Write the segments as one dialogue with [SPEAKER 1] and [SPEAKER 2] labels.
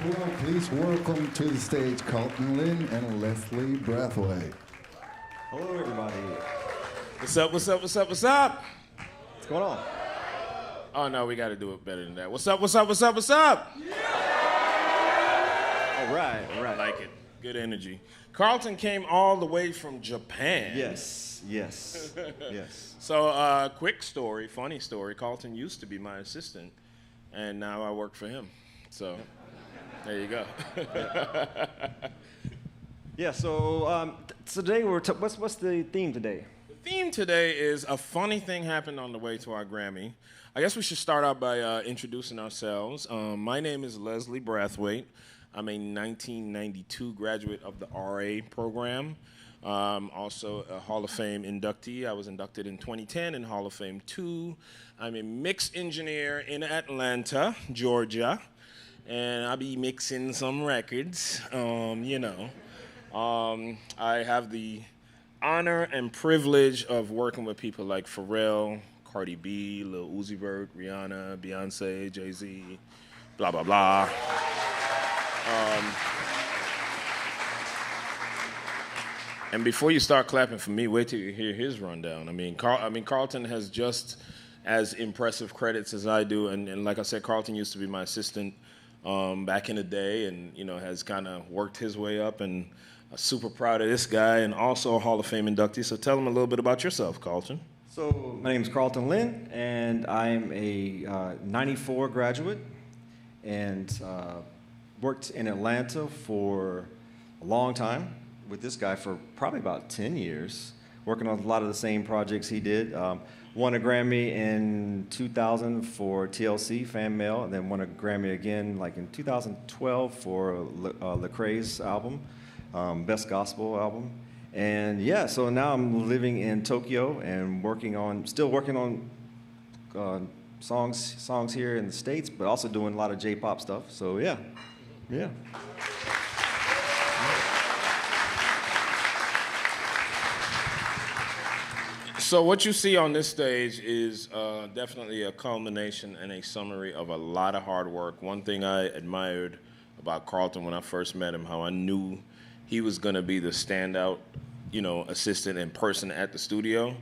[SPEAKER 1] Well, please welcome to the stage Carlton Lin and Leslie Brathwaite.
[SPEAKER 2] Hello, everybody.
[SPEAKER 3] What's up, what's up, what's up, what's up?
[SPEAKER 2] What's going on?
[SPEAKER 3] Oh, no, we got to do it better than that. What's up, what's up, what's up, what's up?
[SPEAKER 2] All right, all right.
[SPEAKER 3] I like it. Good energy. Carlton came all the way from Japan.
[SPEAKER 2] Yes, yes, yes.
[SPEAKER 3] So, quick story, funny story. Carlton used to be my assistant, and now I work for him. So, there you go.
[SPEAKER 2] Yeah, so today what's the theme today?
[SPEAKER 3] The theme today is a funny thing happened on the way to our Grammy. I guess we should start out by introducing ourselves. My name is Leslie Brathwaite. I'm a 1992 graduate of the RA program. Also a Hall of Fame inductee. I was inducted in 2010 in Hall of Fame 2. I'm a mix engineer in Atlanta, Georgia, and I'll be mixing some records, you know. I have the honor and privilege of working with people like Pharrell, Cardi B, Lil Uzi Vert, Rihanna, Beyonce, Jay-Z, blah, blah, blah. And before you start clapping for me, wait till you hear his rundown. I mean, Carlton has just as impressive credits as I do, and like I said, Carlton used to be my assistant back in the day, and you know has kind of worked his way up, and I'm super proud of this guy, and also a Hall of Fame inductee. So tell him a little bit about yourself, Carlton.
[SPEAKER 2] So my name is Carlton Lin, and I'm a 94 graduate, and worked in Atlanta for a long time with this guy for probably about 10 years, working on a lot of the same projects he did. Won a Grammy in 2000 for TLC, Fan Mail, and then won a Grammy again like in 2012 for Lecrae's album, Best Gospel Album. And yeah, so now I'm living in Tokyo and still working on songs here in the States, but also doing a lot of J-pop stuff. So yeah. Yeah.
[SPEAKER 3] So what you see on this stage is definitely a culmination and a summary of a lot of hard work. One thing I admired about Carlton when I first met him, how I knew he was going to be the standout, you know, assistant and person at the studio.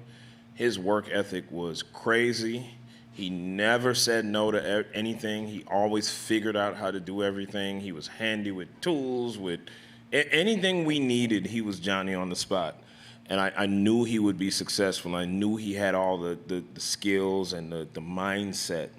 [SPEAKER 3] His work ethic was crazy. He never said no to anything. He always figured out how to do everything. He was handy with tools, with anything we needed, he was Johnny on the spot. And I knew he would be successful. I knew he had all the skills and the mindset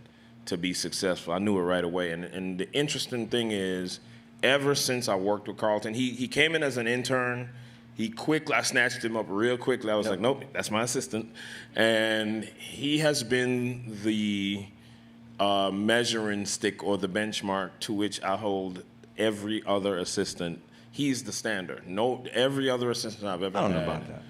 [SPEAKER 3] to be successful. I knew it right away. And the interesting thing is, ever since I worked with Carlton, he came in as an intern. I snatched him up real quickly. I was like, nope, that's my assistant. And he has been the measuring stick or the benchmark to which I hold every other assistant. He's the standard. Every other assistant I've ever had.
[SPEAKER 2] I don't know about that.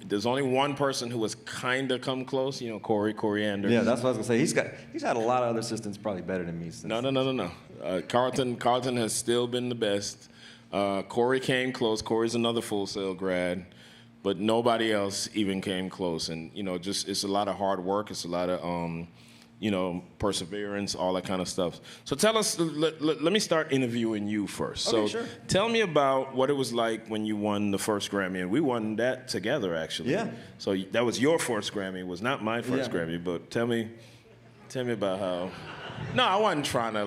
[SPEAKER 3] There's only one person who has kind of come close, you know, Corey Anders.
[SPEAKER 2] Yeah, that's what I was gonna say. He's had a lot of other assistants probably better than me.
[SPEAKER 3] No. Carlton has still been the best. Corey came close. Corey's another Full Sail grad, but nobody else even came close. And you know, just it's a lot of hard work. It's a lot of you know, perseverance, all that kind of stuff. So tell us. Let me start interviewing you first.
[SPEAKER 2] Okay,
[SPEAKER 3] so
[SPEAKER 2] sure.
[SPEAKER 3] Tell me about what it was like when you won the first Grammy, and we won that together actually.
[SPEAKER 2] Yeah.
[SPEAKER 3] So that was your first Grammy. It was not my first Grammy, but tell me about how. No, I wasn't trying to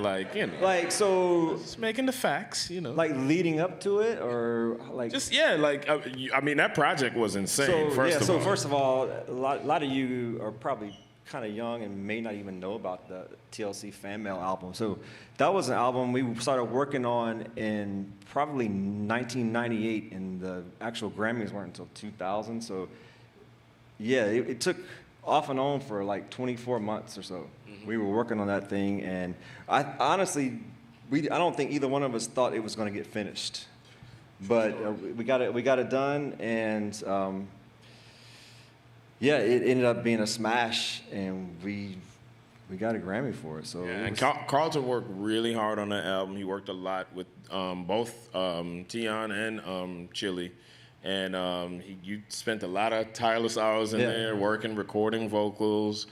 [SPEAKER 2] just
[SPEAKER 3] making the facts, you know.
[SPEAKER 2] Like leading up to it, or like
[SPEAKER 3] I mean that project was insane.
[SPEAKER 2] First of all, a lot of you are probably kind of young and may not even know about the TLC Fan Mail album. So that was an album we started working on in probably 1998, and the actual Grammys weren't until 2000. So yeah, it took off and on for like 24 months or so. Mm-hmm. We were working on that thing, and I honestly, I don't think either one of us thought it was going to get finished, but we got it done, and yeah, it ended up being a smash, and we got a Grammy for it. So
[SPEAKER 3] and Carlton worked really hard on that album. He worked a lot with both Tion and Chili. And you spent a lot of tireless hours in there working, recording vocals.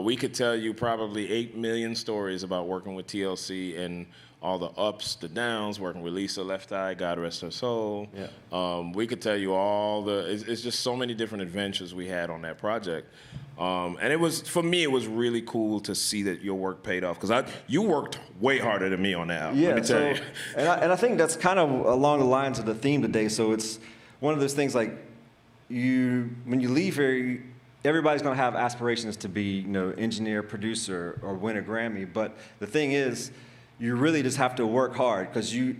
[SPEAKER 3] We could tell you probably 8 million stories about working with TLC, and all the ups, the downs, working with Lisa Left Eye, God rest her soul.
[SPEAKER 2] Yeah.
[SPEAKER 3] We could tell you all it's just so many different adventures we had on that project. And it was, for me, it was really cool to see that your work paid off, because you worked way harder than me on that album, let me tell you.
[SPEAKER 2] And I think that's kind of along the lines of the theme today. So it's one of those things like when you leave here, everybody's going to have aspirations to be, engineer, producer, or win a Grammy. But the thing is, you really just have to work hard, because you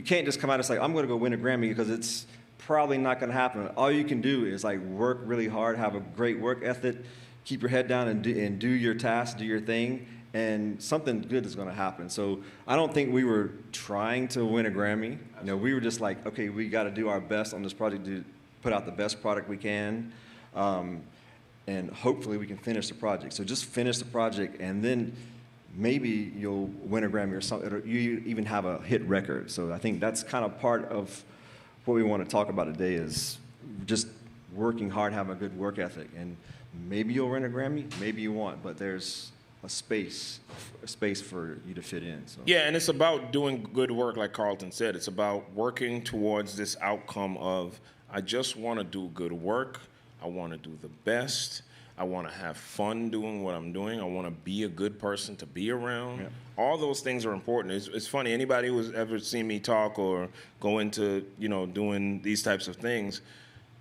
[SPEAKER 2] can't just come out and say, I'm going to go win a Grammy, because it's probably not going to happen. All you can do is like work really hard, have a great work ethic, keep your head down and do your task, do your thing, and something good is going to happen. So I don't think we were trying to win a Grammy. We were just like, okay, we got to do our best on this project to put out the best product we can, and hopefully we can finish the project. So just finish the project, and then maybe you'll win a Grammy or something, or you even have a hit record. So I think that's kind of part of what we want to talk about today, is just working hard, having a good work ethic. And maybe you'll win a Grammy, maybe you won't, but there's a space for you to fit in. So.
[SPEAKER 3] Yeah, and it's about doing good work, like Carlton said. It's about working towards this outcome of, I just want to do good work, I want to do the best, I want to have fun doing what I'm doing, I want to be a good person to be around. Yeah. All those things are important. It's funny, anybody who's ever seen me talk or go into, doing these types of things,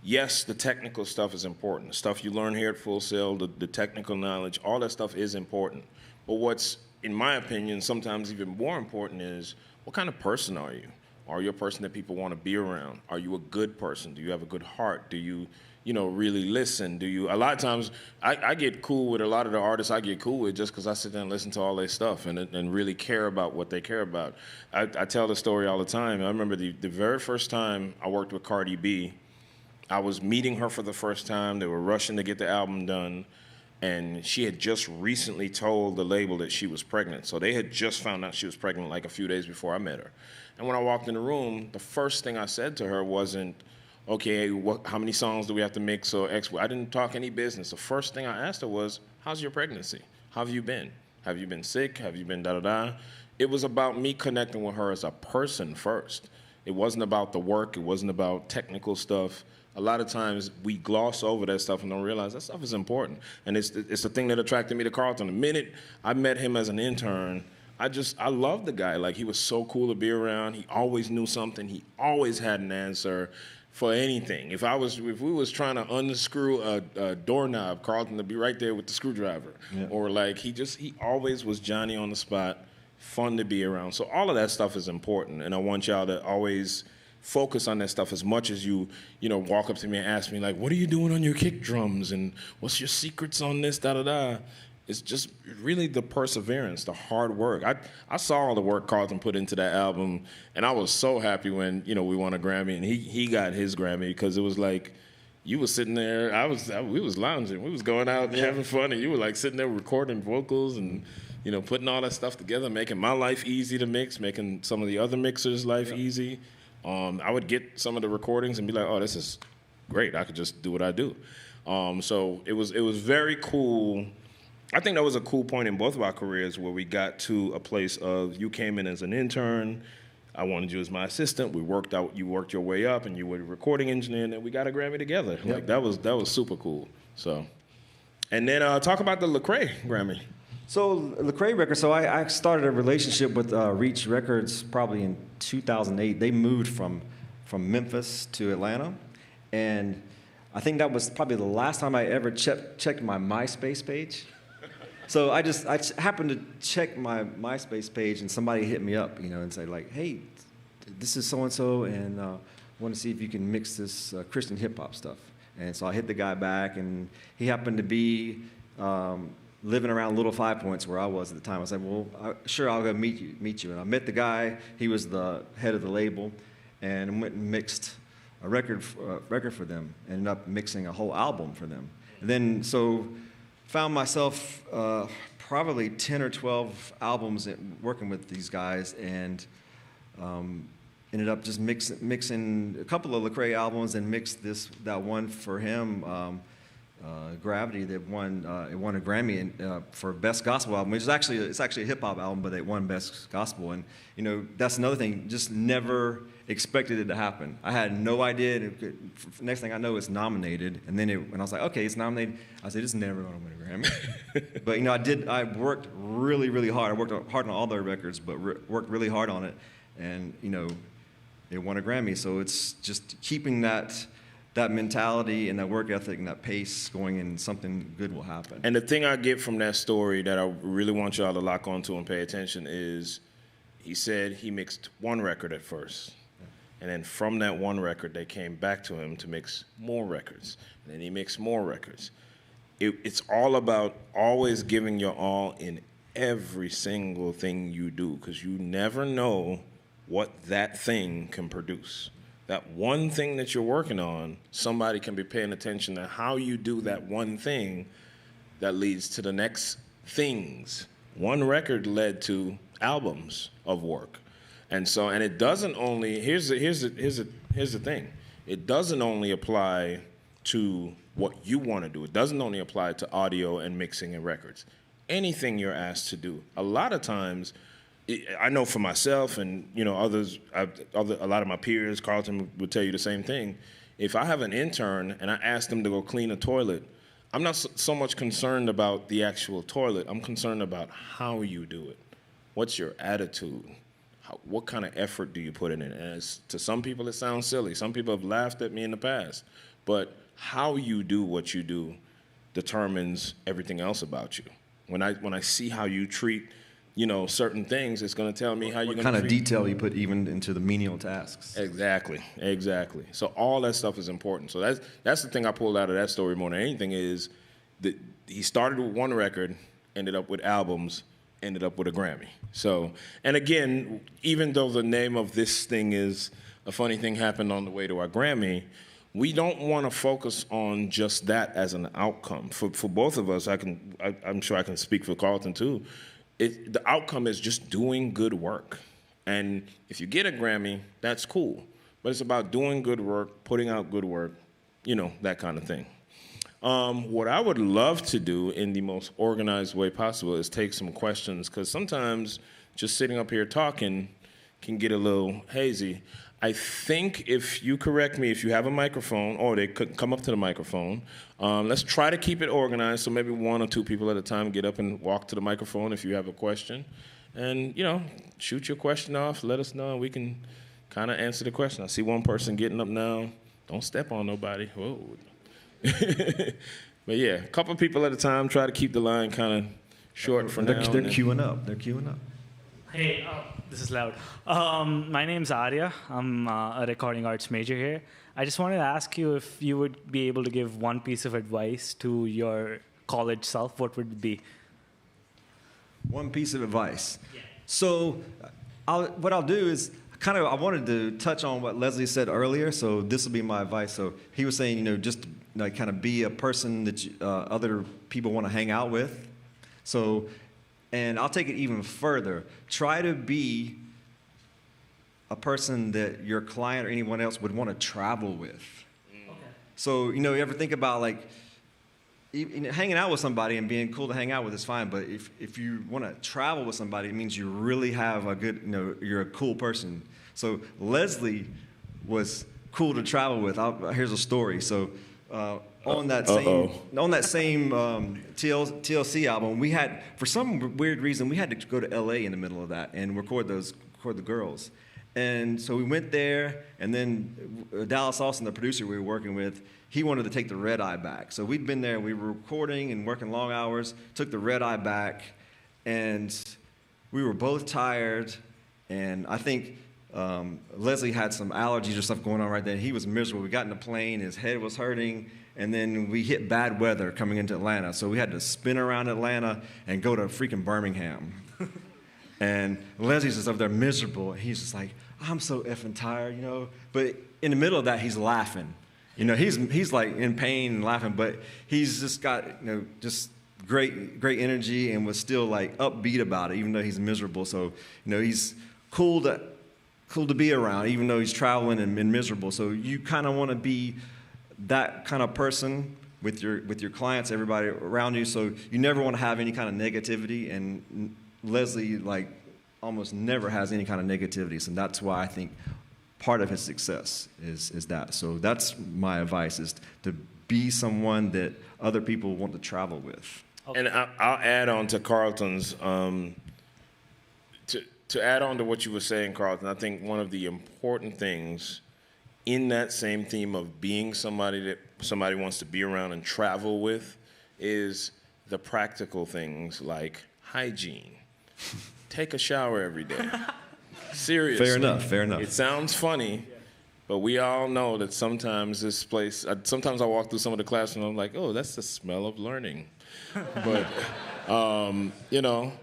[SPEAKER 3] yes, the technical stuff is important. The stuff you learn here at Full Sail, the technical knowledge, all that stuff is important. But what's, in my opinion, sometimes even more important is, what kind of person are you? Are you a person that people want to be around? Are you a good person? Do you have a good heart? Do you, really listen? A lot of times, I get cool with a lot of the artists I get cool with just because I sit there and listen to all their stuff and really care about what they care about. I tell the story all the time. I remember the very first time I worked with Cardi B, I was meeting her for the first time. They were rushing to get the album done, and she had just recently told the label that she was pregnant. So they had just found out she was pregnant like a few days before I met her. And when I walked in the room, the first thing I said to her wasn't, okay, how many songs do we have to mix or X? I didn't talk any business. The first thing I asked her was, how's your pregnancy? How have you been? Have you been sick? Have you been da-da-da? It was about me connecting with her as a person first. It wasn't about the work. It wasn't about technical stuff. A lot of times we gloss over that stuff and don't realize that stuff is important. And it's the thing that attracted me to Carlton. The minute I met him as an intern, I loved the guy. Like, he was so cool to be around. He always knew something. He always had an answer for anything. If we was trying to unscrew a doorknob, Carlton would be right there with the screwdriver. Yeah. Or like, he always was Johnny on the spot, fun to be around. So all of that stuff is important, and I want y'all to always focus on that stuff as much as you walk up to me and ask me, like, what are you doing on your kick drums, and what's your secrets on this, da-da-da. It's just really the perseverance, the hard work. I saw all the work Carlton put into that album, and I was so happy when, we won a Grammy, and he got his Grammy, because it was like, you was sitting there, we was lounging, we was going out and having fun, and you were like sitting there recording vocals and, putting all that stuff together, making my life easy to mix, making some of the other mixers' life easy. I would get some of the recordings and be like, oh, this is great. I could just do what I do. So it was very cool. I think that was a cool point in both of our careers, where we got to a place of, you came in as an intern, I wanted you as my assistant, you worked your way up, and you were a recording engineer, and then we got a Grammy together. Yep. Like, that was super cool. So, and then talk about the Lecrae Grammy.
[SPEAKER 2] So Lecrae Records, so I started a relationship with Reach Records probably in 2008. They moved from Memphis to Atlanta, and I think that was probably the last time I ever checked my MySpace page. So I happened to check my MySpace page, and somebody hit me up, and say, like, hey, this is so-and-so, and want to see if you can mix this Christian hip-hop stuff. And so I hit the guy back, and he happened to be living around Little Five Points, where I was at the time. I said, well, sure, I'll go meet you. And I met the guy. He was the head of the label, and went and mixed a record for them. Ended up mixing a whole album for them. And then, so found myself probably 10 or 12 albums working with these guys, and ended up just mixing a couple of Lecrae albums, and mixed that one for him, Gravity that won it won a Grammy for Best Gospel Album, which is actually it's actually a hip hop album, but it won Best Gospel. And that's another thing. Just never expected it to happen. I had no idea. Next thing I know, it's nominated. And then when I was like, okay, it's nominated, I said, it's never going to win a Grammy. But I worked really, really hard. I worked hard on all their records, but worked really hard on it, and it won a Grammy. So it's just keeping that mentality and that work ethic and that pace going, and something good will happen.
[SPEAKER 3] And the thing I get from that story that I really want y'all to lock onto and pay attention is, he said he mixed one record at first. And then from that one record, they came back to him to mix more records. And then he mixed more records. It's all about always giving your all in every single thing you do, because you never know what that thing can produce. That one thing that you're working on, somebody can be paying attention to how you do that one thing that leads to the next things. One record led to albums of work. And it doesn't only, here's the thing. It doesn't only apply to what you want to do. It doesn't only apply to audio and mixing and records. Anything you're asked to do. A lot of times, I know for myself and others, a lot of my peers, Carlton would tell you the same thing. If I have an intern and I ask them to go clean a toilet, I'm not so much concerned about the actual toilet. I'm concerned about how you do it. What's your attitude? What kind of effort do you put in it? And to some people, it sounds silly. Some people have laughed at me in the past. But how you do what you do determines everything else about you. When I see how you treat certain things, it's going to tell me how you're going to treat.
[SPEAKER 2] What kind of detail you put even into the menial tasks.
[SPEAKER 3] Exactly. So all that stuff is important. So that's the thing I pulled out of that story more than anything, is that he started with one record, ended up with albums, ended up with a Grammy. So, and again, even though the name of this thing is A Funny Thing Happened on the Way to Our Grammy, we don't want to focus on just that as an outcome. For both of us, I'm sure I can speak for Carlton too, the outcome is just doing good work. And if you get a Grammy, that's cool. But it's about doing good work, putting out good work, that kind of thing. What I would love to do in the most organized way possible is take some questions, because sometimes just sitting up here talking can get a little hazy. I think, if you correct me, if you have a microphone, or they could come up to the microphone, let's try to keep it organized, so maybe one or two people at a time get up and walk to the microphone if you have a question. And, shoot your question off, let us know, and we can kind of answer the question. I see one person getting up now. Don't step on nobody. Whoa. But yeah, a couple people at a time, try to keep the line kind of short for now.
[SPEAKER 2] They're queuing up.
[SPEAKER 4] Hey, this is loud. My name's Arya. I'm a recording arts major here. I just wanted to ask you if you would be able to give one piece of advice to your college self. What would it be?
[SPEAKER 2] One piece of advice.
[SPEAKER 4] Yeah.
[SPEAKER 2] So what I'll do is I wanted to touch on what Leslie said earlier, so this will be my advice. So he was saying, just kind of be a person that other people want to hang out with. So, and I'll take it even further. Try to be a person that your client or anyone else would want to travel with.
[SPEAKER 4] Okay.
[SPEAKER 2] So, you ever think about hanging out with somebody and being cool to hang out with is fine, but if you want to travel with somebody, it means you really have a good, you're a cool person. So Leslie was cool to travel with. Here's a story. So on that same TLC album, we had, for some weird reason, we had to go to LA in the middle of that and record the girls. And so we went there, and then Dallas Austin, the producer we were working with, he wanted to take the red eye back. So we'd been there, we were recording and working long hours, took the red eye back, and we were both tired, and I think Leslie had some allergies or stuff going on right then. He was miserable. We got in the plane, his head was hurting, and then we hit bad weather coming into Atlanta. So we had to spin around Atlanta and go to freaking Birmingham. And Leslie's just up there miserable. He's just like, I'm so effing tired, But in the middle of that, he's laughing. He's like in pain and laughing, but he's just got, just great energy, and was still like upbeat about it, even though he's miserable. So, he's cool to be around, even though he's traveling and miserable. So you kind of want to be that kind of person, with your clients, everybody around you. So you never want to have any kind of negativity. And Leslie, like, almost never has any kind of negativity. So that's why I think part of his success is that. So that's my advice, is to be someone that other people want to travel with.
[SPEAKER 4] Okay.
[SPEAKER 3] And I'll add on to Carlton's, to add on to what you were saying, Carlton, I think one of the important things in that same theme of being somebody that somebody wants to be around and travel with is the practical things like hygiene. Take a shower every day. Seriously.
[SPEAKER 2] Fair enough.
[SPEAKER 3] It sounds funny, but we all know that sometimes this place, sometimes I walk through some of the classrooms and I'm like, oh, that's the smell of learning. But,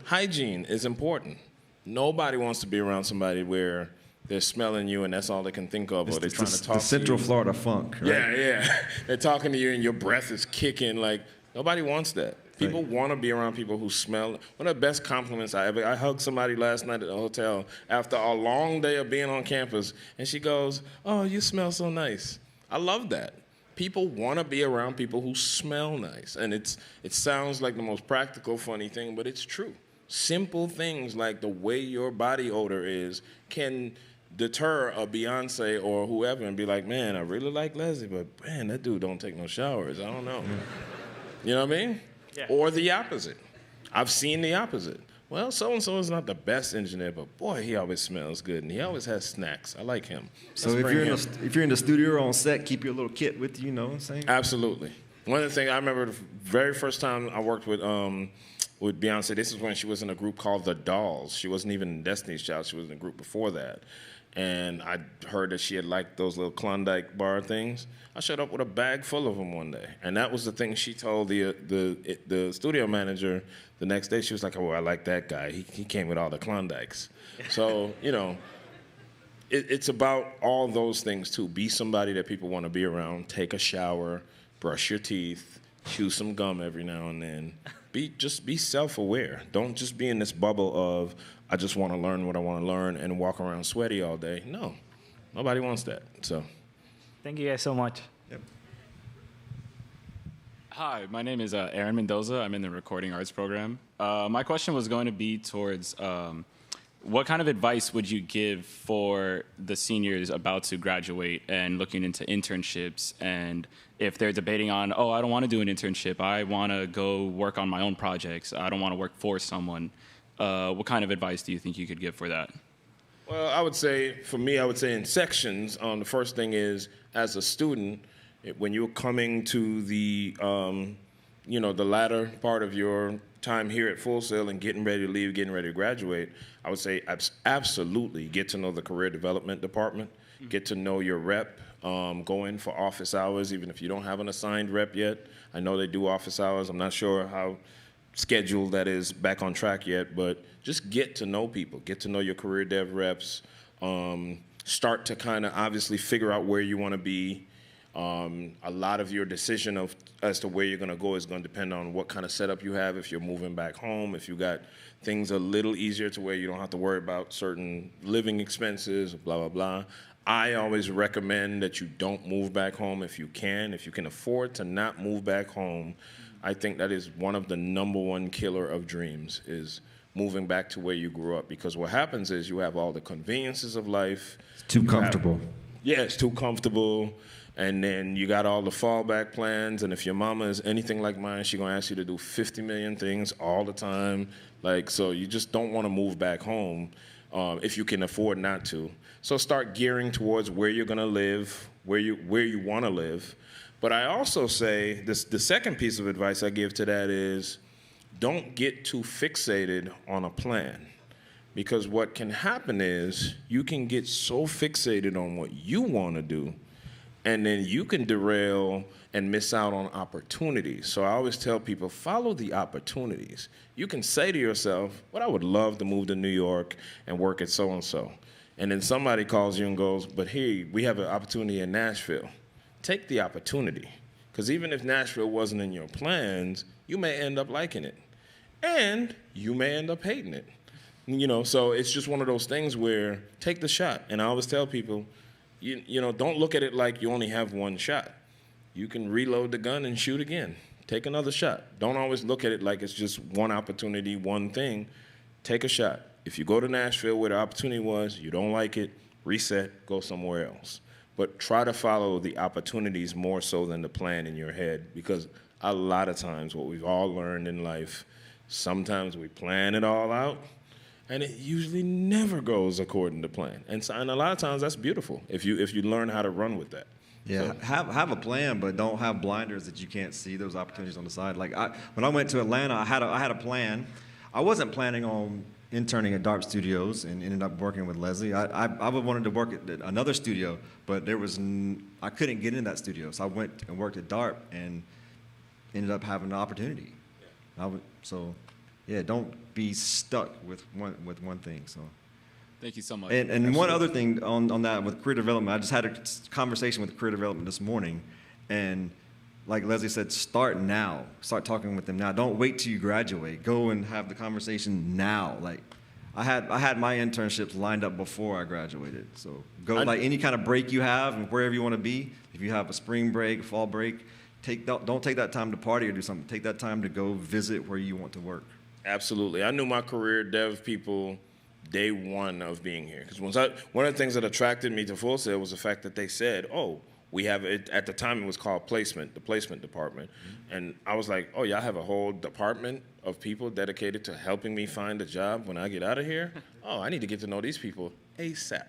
[SPEAKER 3] hygiene is important. Nobody wants to be around somebody where they're smelling you and that's all they can think of, or they're trying to talk to you.
[SPEAKER 2] The Central Florida funk, right?
[SPEAKER 3] Yeah. They're talking to you and your breath is kicking. Like, nobody wants that. People want to be around people who smell. One of the best compliments I hugged somebody last night at the hotel after a long day of being on campus, and she goes, oh, you smell so nice. I love that. People want to be around people who smell nice. And it sounds like the most practical, funny thing, but it's true. Simple things like the way your body odor is can deter a Beyonce or whoever and be like, man, I really like Leslie, but man, that dude don't take no showers. I don't know. You know what I mean?
[SPEAKER 4] Yeah.
[SPEAKER 3] Or the opposite. I've seen the opposite. Well, so-and-so is not the best engineer, but boy, he always smells good, and he always has snacks. I like him.
[SPEAKER 2] So if you're in the studio or on set, keep your little kit with you, you know what I'm saying?
[SPEAKER 3] Absolutely. One of the things I remember the very first time I worked with Beyonce, this is when she was in a group called The Dolls. She wasn't even in Destiny's Child. She was in a group before that. And I heard that she had liked those little Klondike bar things. I showed up with a bag full of them one day. And that was the thing she told the studio manager the next day. She was like, oh, I like that guy. He came with all the Klondikes. So, it's about all those things, too. Be somebody that people want to be around. Take a shower. Brush your teeth. Chew some gum every now and then. Just be self-aware. Don't just be in this bubble of, I just want to learn what I want to learn and walk around sweaty all day. No, nobody wants that. So,
[SPEAKER 4] Thank you guys so much.
[SPEAKER 2] Yep.
[SPEAKER 5] Hi, my name is Aaron Mendoza. I'm in the recording arts program. My question was going to be towards what kind of advice would you give for the seniors about to graduate and looking into internships, and if they're debating on, oh, I don't want to do an internship, I want to go work on my own projects, I don't want to work for someone. What kind of advice do you think you could give for that?
[SPEAKER 3] well, I would say in sections, the first thing is, as a student, when you're coming to the latter part of your time here at Full Sail and getting ready to leave, getting ready to graduate, I would say absolutely get to know the career development department, get to know your rep, go in for office hours, even if you don't have an assigned rep yet. I know they do office hours. I'm not sure how scheduled that is back on track yet, but just get to know people, get to know your career dev reps, start to kind of obviously figure out where you want to be. A lot of your decision as to where you're going to go is going to depend on what kind of setup you have. If you're moving back home, if you got things a little easier to where you don't have to worry about certain living expenses, blah, blah, blah. I always recommend that you don't move back home if you can. If you can afford to not move back home, I think that is one of the #1 killer of dreams, is moving back to where you grew up. Because what happens is you have all the conveniences of life.
[SPEAKER 2] It's too comfortable.
[SPEAKER 3] It's too comfortable. And then you got all the fallback plans. And if your mama is anything like mine, she's going to ask you to do 50 million things all the time. So you just don't want to move back home if you can afford not to. So start gearing towards where you're going to live, where you want to live. But I also say the second piece of advice I give to that is don't get too fixated on a plan. Because what can happen is you can get so fixated on what you want to do, and then you can derail and miss out on opportunities. So I always tell people, follow the opportunities. You can say to yourself, well, I would love to move to New York and work at so-and-so. And then somebody calls you and goes, but hey, we have an opportunity in Nashville. Take the opportunity. Because even if Nashville wasn't in your plans, you may end up liking it. And you may end up hating it. So it's just one of those things where take the shot. And I always tell people, don't look at it like you only have one shot. you can reload the gun and shoot again. Take another shot. Don't always look at it like it's just one opportunity, one thing. Take a shot. If you go to Nashville where the opportunity was, you don't like it, reset, go somewhere else. But try to follow the opportunities more so than the plan in your head, because a lot of times what we've all learned in life, sometimes we plan it all out, and it usually never goes according to plan. And a lot of times that's beautiful if you learn how to run with that.
[SPEAKER 2] Yeah,
[SPEAKER 3] So,
[SPEAKER 2] have a plan, but don't have blinders that you can't see those opportunities on the side. Like when I went to Atlanta, I had a plan. I wasn't planning on interning at DARP Studios and ended up working with Leslie. I wanted to work at another studio, but I couldn't get in that studio, so I went and worked at DARP and ended up having an opportunity. Yeah. Don't be stuck with one thing. So.
[SPEAKER 5] Thank you so much.
[SPEAKER 2] And one other thing on that with career development, I just had a conversation with career development this morning, and like Leslie said, start now. Start talking with them now. Don't wait till you graduate. Go and have the conversation now. Like I had my internships lined up before I graduated. So go like any kind of break you have and wherever you want to be. If you have a spring break, a fall break, don't take that time to party or do something. Take that time to go visit where you want to work.
[SPEAKER 3] absolutely. I knew my career dev people day one of being here. Because one of the things that attracted me to Full Sail was the fact that they said, oh, we have it, at the time it was called placement, the placement department. Mm-hmm. And I was like, oh, y'all have a whole department of people dedicated to helping me find a job when I get out of here? Oh, I need to get to know these people ASAP.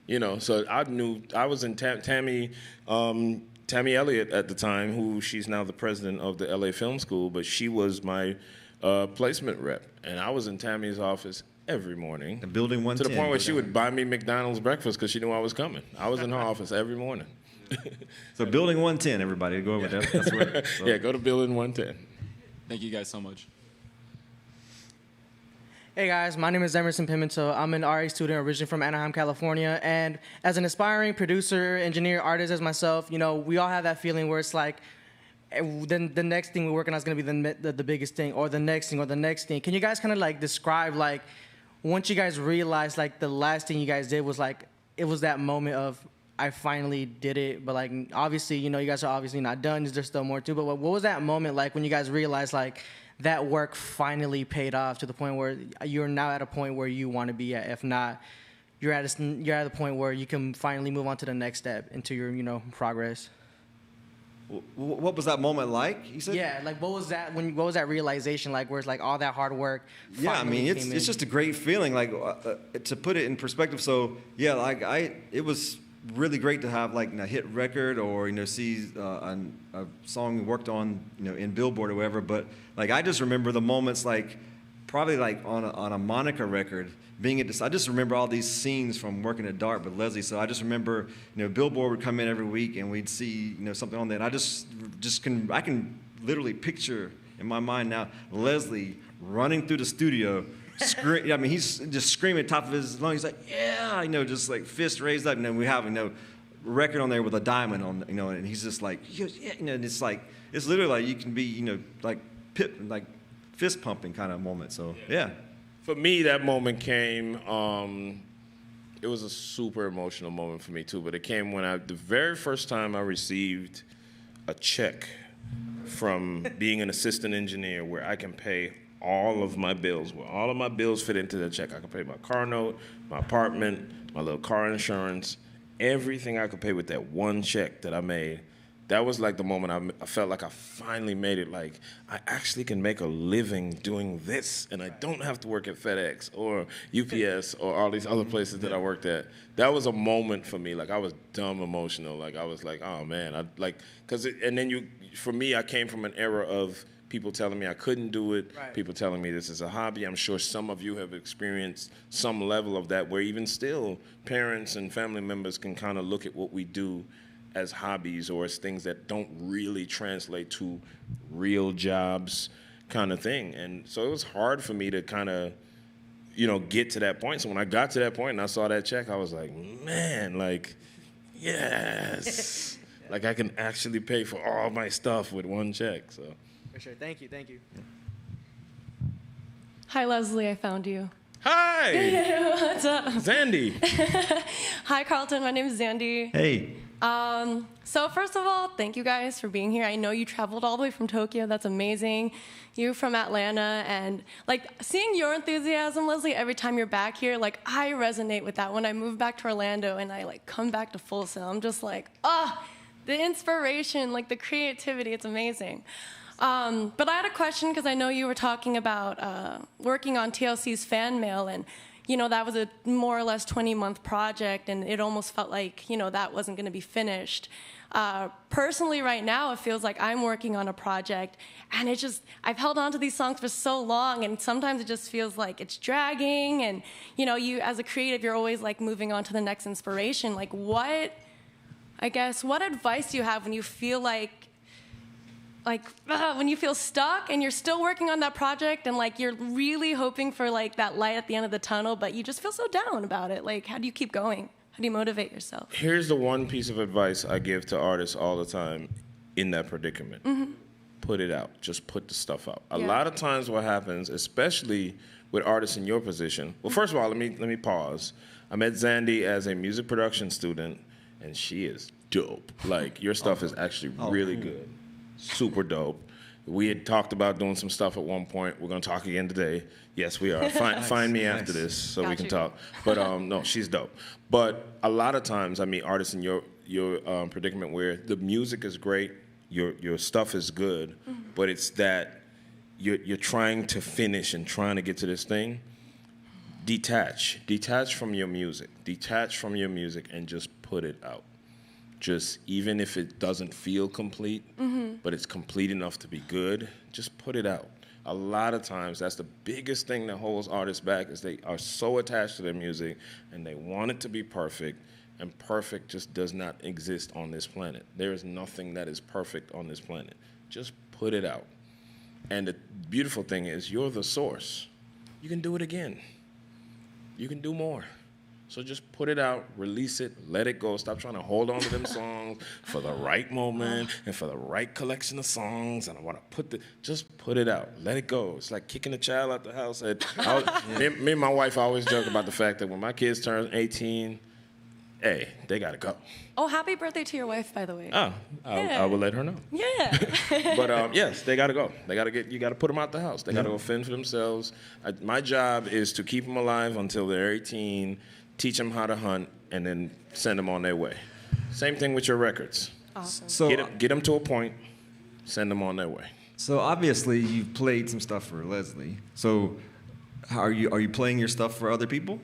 [SPEAKER 3] You know, so I knew, I was in Tammy Elliott at the time, who she's now the president of the LA Film School, but she was my placement rep. And I was in Tammy's office every morning.
[SPEAKER 2] The building 110.
[SPEAKER 3] To the point where she would buy me McDonald's breakfast because she knew I was coming. I was in her office every morning.
[SPEAKER 2] So building 110, everybody, go over there. That's where, so.
[SPEAKER 3] Yeah, go to building 110.
[SPEAKER 5] Thank you guys so much.
[SPEAKER 6] Hey guys, my name is Emerson Pimentel. I'm an RA student originally from Anaheim, California. And as an aspiring producer, engineer, artist as myself, you know, we all have that feeling where it's like, then the next thing we're working on is going to be the biggest thing, or the next thing, or the next thing. Can you guys kind of like describe, like, once you guys realized, like, the last thing you guys did was, like, it was that moment of, I finally did it, but, like, obviously, you know, you guys are obviously not done. There's still more to, but what was that moment like when you guys realized, like, that work finally paid off to the point where you're now at a point where you want to be at? If not, you're at a point where you can finally move on to the next step into your, you know, progress.
[SPEAKER 2] What was that moment like? You said?
[SPEAKER 6] Yeah, like what was that realization like, where it's like all that hard work?
[SPEAKER 2] Yeah, I mean, it's just a great feeling. Like to put it in perspective. So yeah, like it was really great to have like a hit record, or you know, see a song we worked on, you know, in Billboard or whatever. But like I just remember the moments, like probably like on a Monica record, being at this. I just remember all these scenes from working at DART with Leslie. So I just remember, you know, Billboard would come in every week and we'd see, you know, something on there. And I can literally picture in my mind now Leslie running through the studio. I mean, he's just screaming at the top of his lungs. He's like, yeah, you know, just like fist raised up. And then we have, you know, record on there with a diamond on, you know, and he's just like, yeah, you know, and it's like, it's literally like you can be, you know, like fist pumping kind of moment. So, yeah.
[SPEAKER 3] For me, that moment came, it was a super emotional moment for me too, but it came when the very first time I received a check from being an assistant engineer where I can pay all of my bills, where all of my bills fit into the check. I could pay my car note, my apartment, my little car insurance, everything I could pay with that one check that I made. That was like the moment I felt like I finally made it. Like, I actually can make a living doing this, and I don't have to work at FedEx or UPS or all these other places that I worked at. That was a moment for me. Like, I was dumb emotional. Like, I was like, oh, man. For me, I came from an era of people telling me I couldn't do it, right. People telling me this is a hobby. I'm sure some of you have experienced some level of that, where even still, parents and family members can kind of look at what we do as hobbies or as things that don't really translate to real jobs kind of thing. And so it was hard for me to kind of, you know, get to that point. So when I got to that point and I saw that check, I was like, man, like, yes. Like I can actually pay for all my stuff with one check, so.
[SPEAKER 6] For sure, thank you.
[SPEAKER 7] Hi, Leslie, I found you.
[SPEAKER 3] Hi!
[SPEAKER 7] What's up?
[SPEAKER 3] Zandy.
[SPEAKER 7] Hi, Carlton, my name is Zandy.
[SPEAKER 2] Hey.
[SPEAKER 7] So first of all, thank you guys for being here. I know you traveled all the way from Tokyo. That's amazing. You're from Atlanta, and like seeing your enthusiasm, Leslie, every time you're back here, like I resonate with that. When I move back to Orlando and I like come back to Full Sail, I'm just like, the inspiration, like the creativity, it's amazing. But I had a question because I know you were talking about working on TLC's fan mail, and you know, that was a more or less 20-month project, and it almost felt like, you know, that wasn't going to be finished. Personally, right now, it feels like I'm working on a project, and it's just, I've held on to these songs for so long, and sometimes it just feels like it's dragging, and, you know, you, as a creative, you're always, like, moving on to the next inspiration. Like, what advice do you have when you feel when you feel stuck and you're still working on that project and like you're really hoping for like that light at the end of the tunnel, but you just feel so down about it? Like, how do you keep going? How do you motivate yourself?
[SPEAKER 3] Here's the one piece of advice I give to artists all the time in that predicament. Mm-hmm. Put it out. Just put the stuff out. A lot of times what happens, especially with artists in your position, well, first of all, let me pause. I met Zandy as a music production student, and she is dope. Like, your stuff is actually really good. Super dope. We had talked about doing some stuff at one point. We're going to talk again today. Yes, we are. Find me after this so we can talk. But no, she's dope. But a lot of times I meet artists in your predicament where the music is great, your stuff is good, but it's that you're trying to finish and trying to get to this thing. Detach from your music. Detach from your music and just put it out. Just, even if it doesn't feel complete, but it's complete enough to be good, just put it out. A lot of times, that's the biggest thing that holds artists back, is they are so attached to their music, and they want it to be perfect, and perfect just does not exist on this planet. There is nothing that is perfect on this planet. Just put it out. And the beautiful thing is, you're the source. You can do it again. You can do more. So just put it out, release it, let it go. Stop trying to hold on to them songs for the right moment and for the right collection of songs. And I want to just put it out. Let it go. It's like kicking a child out the house. Me and my wife always joke about the fact that when my kids turn 18, hey, they got to go.
[SPEAKER 7] Oh, happy birthday to your wife, by the way.
[SPEAKER 3] Oh, I will let her know.
[SPEAKER 7] Yeah.
[SPEAKER 3] But yes, they got to go. You got to put them out the house. They got to go fend for themselves. My job is to keep them alive until they're 18, teach them how to hunt, and then send them on their way. Same thing with your records.
[SPEAKER 7] Awesome.
[SPEAKER 2] So
[SPEAKER 3] Get them to a point, send them on their way.
[SPEAKER 2] So obviously you've played some stuff for Leslie. So are you playing your stuff for other people?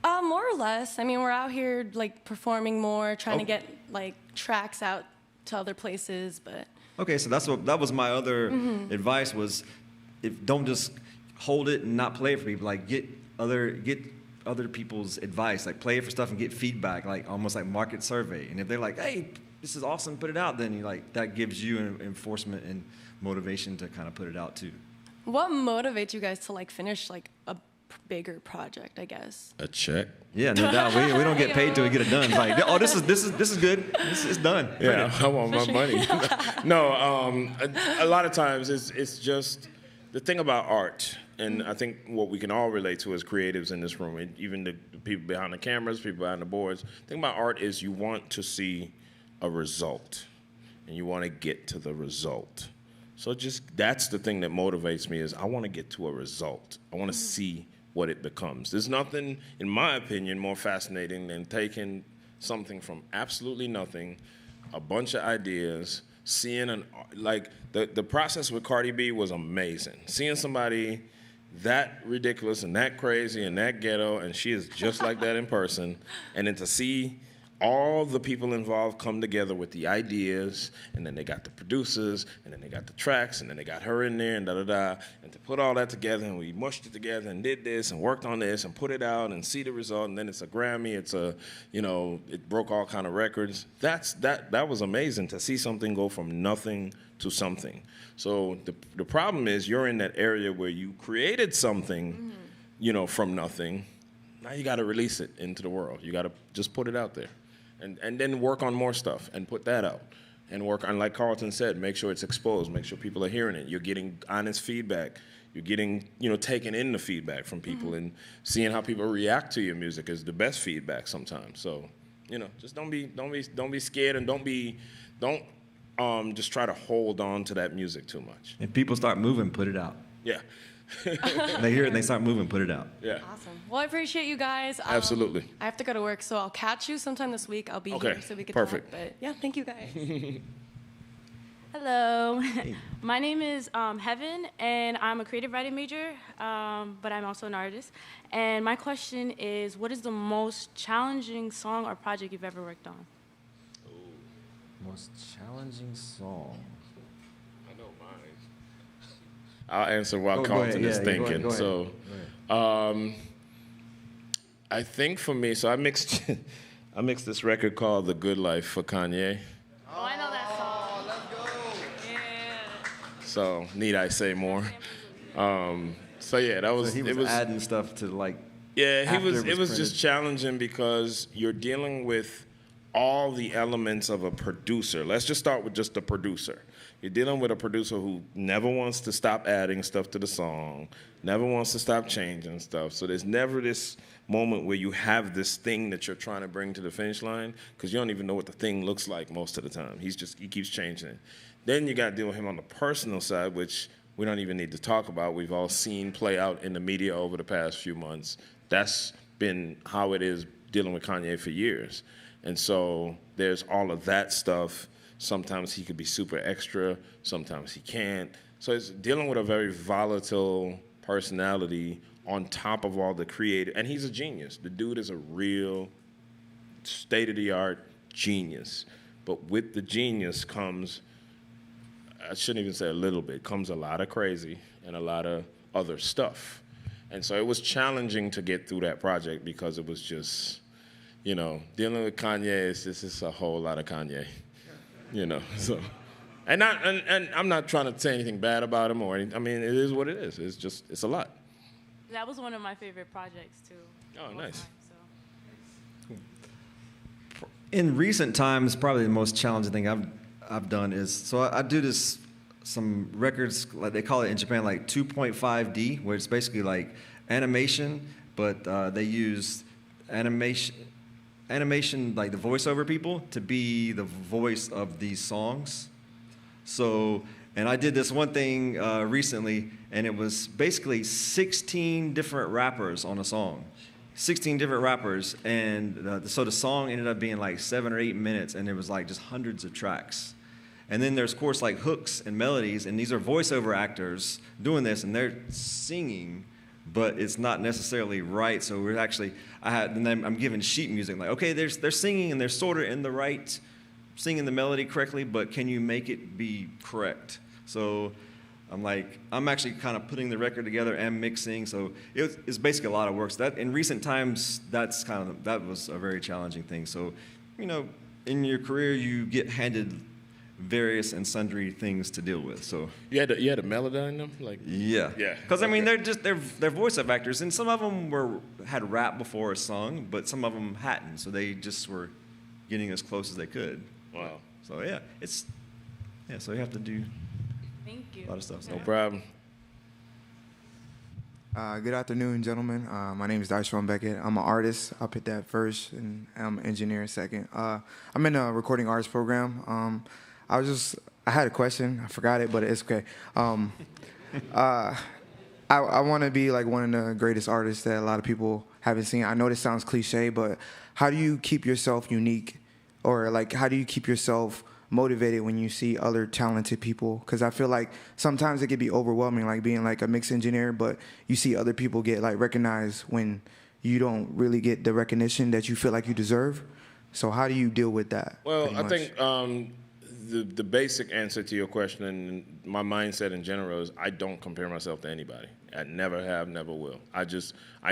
[SPEAKER 7] More or less. I mean, we're out here like performing more, trying to get like tracks out to other places, but.
[SPEAKER 2] Okay, so that was my other advice was, don't just hold it and not play it for people. Like get other people's advice, like play it for stuff and get feedback, like almost like market survey. And if they're like, hey, this is awesome, put it out, then that gives you an enforcement and motivation to kind of put it out too.
[SPEAKER 7] What motivates you guys to like finish like a bigger project, I guess?
[SPEAKER 3] A check.
[SPEAKER 2] Yeah, no doubt. We don't get paid till we get it done. It's like, oh, this is good. This is done.
[SPEAKER 3] Yeah, I want my money. No, a lot of times it's just the thing about art. And I think what we can all relate to as creatives in this room, even the people behind the cameras, people behind the boards, the thing about art is you want to see a result, and you want to get to the result. So that's the thing that motivates me, is I want to get to a result. I want to see what it becomes. There's nothing, in my opinion, more fascinating than taking something from absolutely nothing, a bunch of ideas, seeing the process with Cardi B was amazing. Seeing somebody that ridiculous and that crazy and that ghetto, and she is just like that in person, and then to see all the people involved come together with the ideas, and then they got the producers, and then they got the tracks, and then they got her in there, and da-da-da, and to put all that together, and we mushed it together and did this and worked on this and put it out and see the result, and then it's a Grammy, it broke all kind of records. That was amazing to see something go from nothing to something. So the problem is you're in that area where you created something, from nothing. Now you got to release it into the world. You got to just put it out there. And then work on more stuff and put that out. And work on, like Carlton said, make sure it's exposed, make sure people are hearing it. You're getting honest feedback. You're getting, taking in the feedback from people, and seeing how people react to your music is the best feedback sometimes. So You know, just don't be scared, and don't just try to hold on to that music too much.
[SPEAKER 2] If people start moving, put it out.
[SPEAKER 3] Yeah.
[SPEAKER 2] They hear it and they start moving, put it out.
[SPEAKER 3] Yeah.
[SPEAKER 7] Awesome. Well, I appreciate you guys.
[SPEAKER 3] Absolutely.
[SPEAKER 7] I have to go to work, so I'll catch you sometime this week. I'll be here so we can
[SPEAKER 3] perfect.
[SPEAKER 7] talk. But yeah, thank you guys.
[SPEAKER 8] Hello, my name is Heaven, and I'm a creative writing major, but I'm also an artist. And my question is, what is the most challenging song or project you've ever worked on?
[SPEAKER 2] Most challenging song.
[SPEAKER 3] I know mine. I'll answer while
[SPEAKER 2] Go
[SPEAKER 3] Carlton
[SPEAKER 2] ahead.
[SPEAKER 3] is
[SPEAKER 2] Yeah,
[SPEAKER 3] thinking.
[SPEAKER 2] go ahead.
[SPEAKER 3] So, I think for me, so I mixed this record called "The Good Life" for Kanye.
[SPEAKER 8] Oh, I know that song.
[SPEAKER 3] So need I say more? So yeah, that was.
[SPEAKER 2] So he was,
[SPEAKER 3] it was
[SPEAKER 2] adding stuff to like.
[SPEAKER 3] Yeah,
[SPEAKER 2] after
[SPEAKER 3] it was just
[SPEAKER 2] printed.
[SPEAKER 3] challenging because you're dealing with all the elements of a producer. Let's just start with just the producer. You're dealing with a producer who never wants to stop adding stuff to the song, never wants to stop changing stuff. So there's never this moment where you have this thing that you're trying to bring to the finish line because you don't even know what the thing looks like most of the time. He keeps changing it. Then you got to deal with him on the personal side, which we don't even need to talk about. We've all seen play out in the media over the past few months. That's been how it is dealing with Kanye for years. And so there's all of that stuff. Sometimes he could be super extra, sometimes he can't. So it's dealing with a very volatile personality on top of all the creative, and he's a genius. The dude is a real state-of-the-art genius. But with the genius comes, I shouldn't even say a little bit, comes a lot of crazy and a lot of other stuff. And so it was challenging to get through that project because it was just, you know, dealing with Kanye is just a whole lot of Kanye, you know. So, and I'm not trying to say anything bad about him or anything. I mean, it is what it is. It's a lot.
[SPEAKER 8] That was one of my favorite projects too.
[SPEAKER 3] Oh, nice.
[SPEAKER 2] In recent times, probably the most challenging thing I've done is, so I do some records, like they call it in Japan, like 2.5D, where it's basically like animation, but they use animation like the voiceover people to be the voice of these songs. So, and I did this one thing recently, and it was basically 16 different rappers on a song. 16 different rappers, and so the song ended up being like 7 or 8 minutes, and it was like just hundreds of tracks. And then there's, of course, like hooks and melodies, and these are voiceover actors doing this, and they're singing, but it's not necessarily right. So we're actually, I'm giving sheet music, like, okay, they're singing, and they're sort of in the right, singing the melody correctly, but can you make it be correct? So I'm actually kind of putting the record together and mixing, so it's basically a lot of work. So that, in recent times, that was a very challenging thing. So, you know, in your career, you get handed various and sundry things to deal with. So
[SPEAKER 3] you had a Melodyne them, like
[SPEAKER 2] yeah. Because I mean, they're voiceover actors, and some of them had rap before a song, but some of them hadn't. So they just were getting as close as they could.
[SPEAKER 3] Wow.
[SPEAKER 2] So yeah, so you have to do
[SPEAKER 8] Thank you.
[SPEAKER 2] a lot of stuff. So.
[SPEAKER 3] No problem.
[SPEAKER 9] Good afternoon, gentlemen. My name is Dyshon Beckett. I'm an artist. I'll put that first, and I'm an engineer second. I'm in a recording arts program. I had a question. I forgot it, but it's okay. I want to be like one of the greatest artists that a lot of people haven't seen. I know this sounds cliche, but how do you keep yourself unique? Or like, how do you keep yourself motivated when you see other talented people? Because I feel like sometimes it can be overwhelming, like being like a mix engineer, but you see other people get like recognized when you don't really get the recognition that you feel like you deserve. So how do you deal with that?
[SPEAKER 3] Well, I think the basic answer to your question and my mindset in general is I don't compare myself to anybody. I never have, never will. I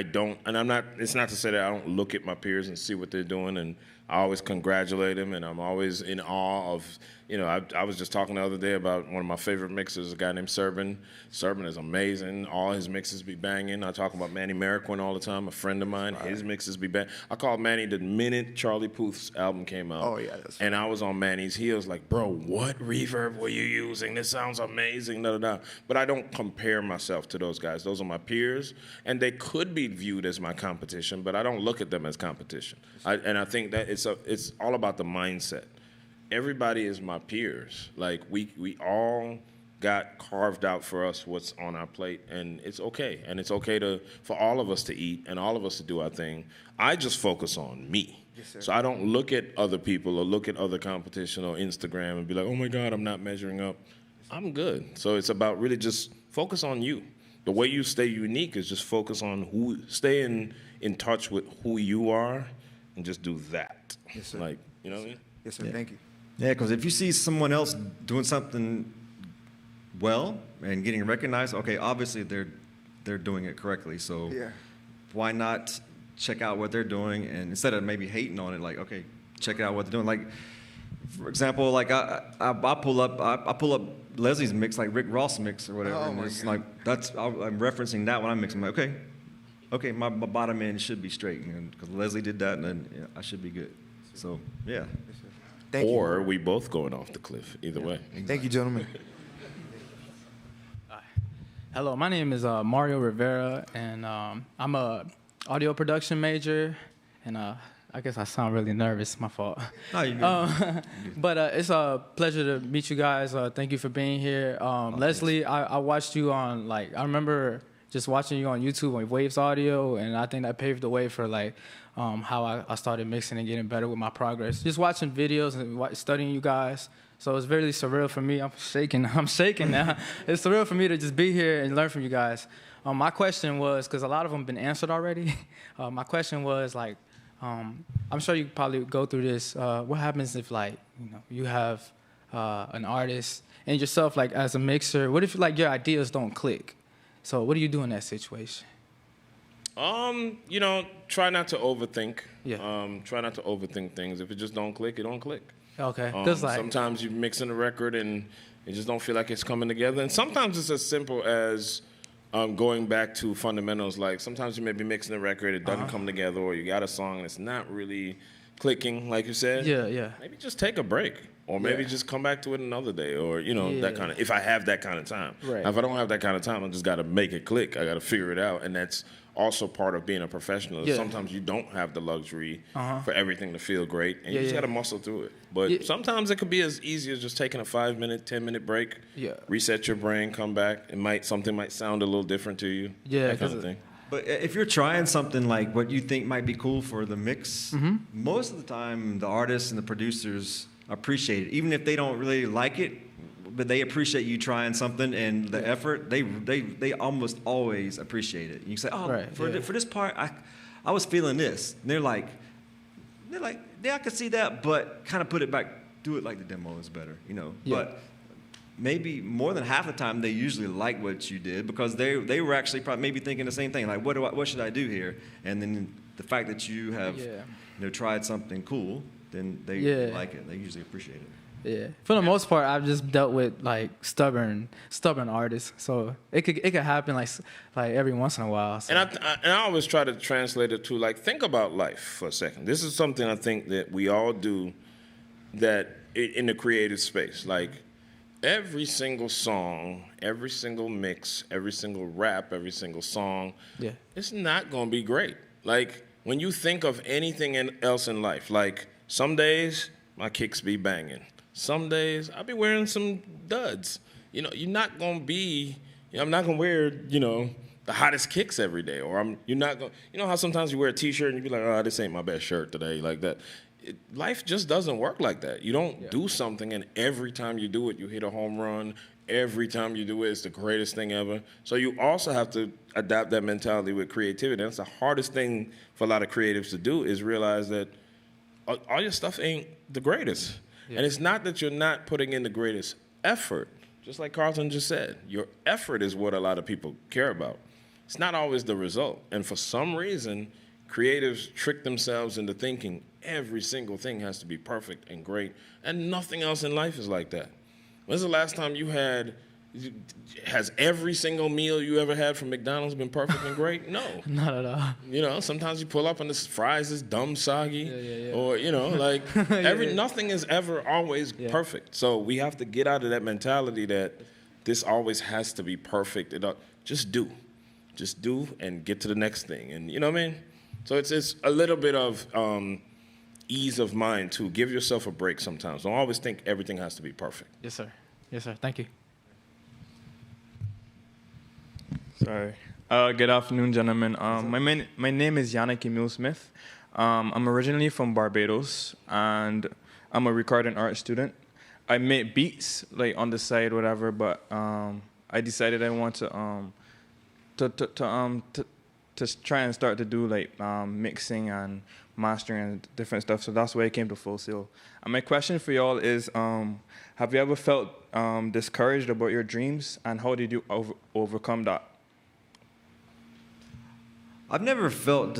[SPEAKER 3] don't, and I'm not, it's not to say that I don't look at my peers and see what they're doing, and I always congratulate them, and I'm always in awe of, you know, I was just talking the other day about one of my favorite mixers, a guy named Serban. Serban is amazing. All his mixes be banging. I talk about Manny Marroquin all the time, a friend of mine. Right. His mixes be banging. I called Manny the minute Charlie Puth's album came out.
[SPEAKER 9] Oh, yeah. That's
[SPEAKER 3] and I was on Manny's heels like, bro, what reverb were you using? This sounds amazing, da-da-da. But I don't compare myself to those guys. Those are my peers, and they could be viewed as my competition, but I don't look at them as competition. And I think that it's all about the mindset. Everybody is my peers. Like we all got carved out for us what's on our plate, and it's okay. And it's okay for all of us to eat and all of us to do our thing. I just focus on me. Yes, so I don't look at other people or look at other competition or Instagram and be like, oh my God, I'm not measuring up. I'm good. So it's about really just focus on you. The way you stay unique is just focus on stay in touch with who you are and just do that.
[SPEAKER 9] Yes, sir.
[SPEAKER 3] Like, you know what I mean?
[SPEAKER 9] Yes, sir. Thank you.
[SPEAKER 2] Yeah, because if you see someone else doing something well and getting recognized, okay, obviously they're doing it correctly. So why not check out what they're doing, and instead of maybe hating on it, like, okay, check out what they're doing. Like, for example, like I pull up Leslie's mix, like Rick Ross mix or whatever, and it's like I'm referencing that when I'm mixing. I'm like, okay, my bottom end should be straight, because Leslie did that, and then I should be good. So yeah.
[SPEAKER 9] Thank you.
[SPEAKER 3] Or we both going off the cliff. Either way.
[SPEAKER 9] Thank you, gentlemen.
[SPEAKER 10] Hello, my name is Mario Rivera, and I'm a audio production major, and I guess I sound really nervous. My fault.
[SPEAKER 2] No, you're good.
[SPEAKER 10] But it's a pleasure to meet you guys. Thank you for being here. Leslie, I watched you on, I remember just watching you on YouTube on Waves Audio, and I think that paved the way for how I started mixing and getting better with my progress. Just watching videos and studying you guys. So it's very surreal for me. I'm shaking now. It's surreal for me to just be here and learn from you guys. My question was, because a lot of them have been answered already, my question was, I'm sure you probably go through this. What happens if, you have an artist and yourself, as a mixer, what if, your ideas don't click? So what do you do in that situation?
[SPEAKER 3] Try not to overthink.
[SPEAKER 10] Yeah.
[SPEAKER 3] Try not to overthink things. If it just don't click, it don't click.
[SPEAKER 10] Okay.
[SPEAKER 3] Sometimes you're mixing a record and it just don't feel like it's coming together. And sometimes it's as simple as going back to fundamentals. Like sometimes you may be mixing a record, it doesn't come together, or you got a song and it's not really clicking, like you said.
[SPEAKER 10] Yeah.
[SPEAKER 3] Maybe just take a break. Or maybe just come back to it another day, or that kind of. If I have that kind of time,
[SPEAKER 10] right.
[SPEAKER 3] Now, if I don't have that kind of time, I just got to make it click. I got to figure it out, and that's also part of being a professional.
[SPEAKER 10] Yeah.
[SPEAKER 3] Sometimes you don't have the luxury for everything to feel great, and you just got to muscle through it. But sometimes it could be as easy as just taking a 5-minute, 10-minute break.
[SPEAKER 10] Yeah.
[SPEAKER 3] Reset your brain, come back. Something might sound a little different to you.
[SPEAKER 10] Yeah,
[SPEAKER 3] that kind of thing.
[SPEAKER 2] But if you're trying something like what you think might be cool for the mix, most of the time the artists and the producers appreciate it, even if they don't really like it, but they appreciate you trying something and the effort. They almost always appreciate it. You say, for this part, I was feeling this. And they're like, yeah, I could see that, but kind of put it back, do it like the demo is better, Yeah. But maybe more than half the time they usually like what you did, because they were actually probably maybe thinking the same thing, like what should I do here? And then the fact that you have tried something cool, then they like it. They usually appreciate it.
[SPEAKER 10] Yeah. For the most part, I've just dealt with stubborn artists. So it could happen like every once in a while. So.
[SPEAKER 3] And I always try to translate it to think about life for a second. This is something I think that we all do that in the creative space. Every single song, every single mix, every single rap, every single song, it's not gonna be great. When you think of anything else in life, some days my kicks be banging. Some days I'll be wearing some duds. You're not gonna be. I'm not gonna wear the hottest kicks every day, or you're not gonna. How sometimes you wear a T-shirt and you be like, oh, this ain't my best shirt today, like that. Life just doesn't work like that. You don't do something and every time you do it, you hit a home run. Every time you do it, it's the greatest thing ever. So you also have to adapt that mentality with creativity. That's the hardest thing for a lot of creatives to do, is realize that all your stuff ain't the greatest. Yeah. And it's not that you're not putting in the greatest effort. Just like Carlton just said, your effort is what a lot of people care about. It's not always the result. And for some reason, creatives trick themselves into thinking every single thing has to be perfect and great, and nothing else in life is like that. When's the last time has every single meal you ever had from McDonald's been perfect and great? No.
[SPEAKER 10] Not at all.
[SPEAKER 3] Sometimes you pull up and the fries is dumb soggy, or, nothing is ever always perfect. So we have to get out of that mentality that this always has to be perfect. Just do and get to the next thing. And you know what I mean? So it's a little bit of ease of mind too. Give yourself a break sometimes. Don't always think everything has to be perfect.
[SPEAKER 10] Yes, sir. Yes, sir. Thank you.
[SPEAKER 11] Sorry. Good afternoon, gentlemen. My name is Yana Camille Smith. I'm originally from Barbados, and I'm a recording art student. I make beats like on the side, whatever, but I decided I want to try and start to do like mixing and mastering and different stuff. So that's why I came to Full Sail. And my question for y'all is, have you ever felt discouraged about your dreams, and how did you overcome that?
[SPEAKER 2] I've never felt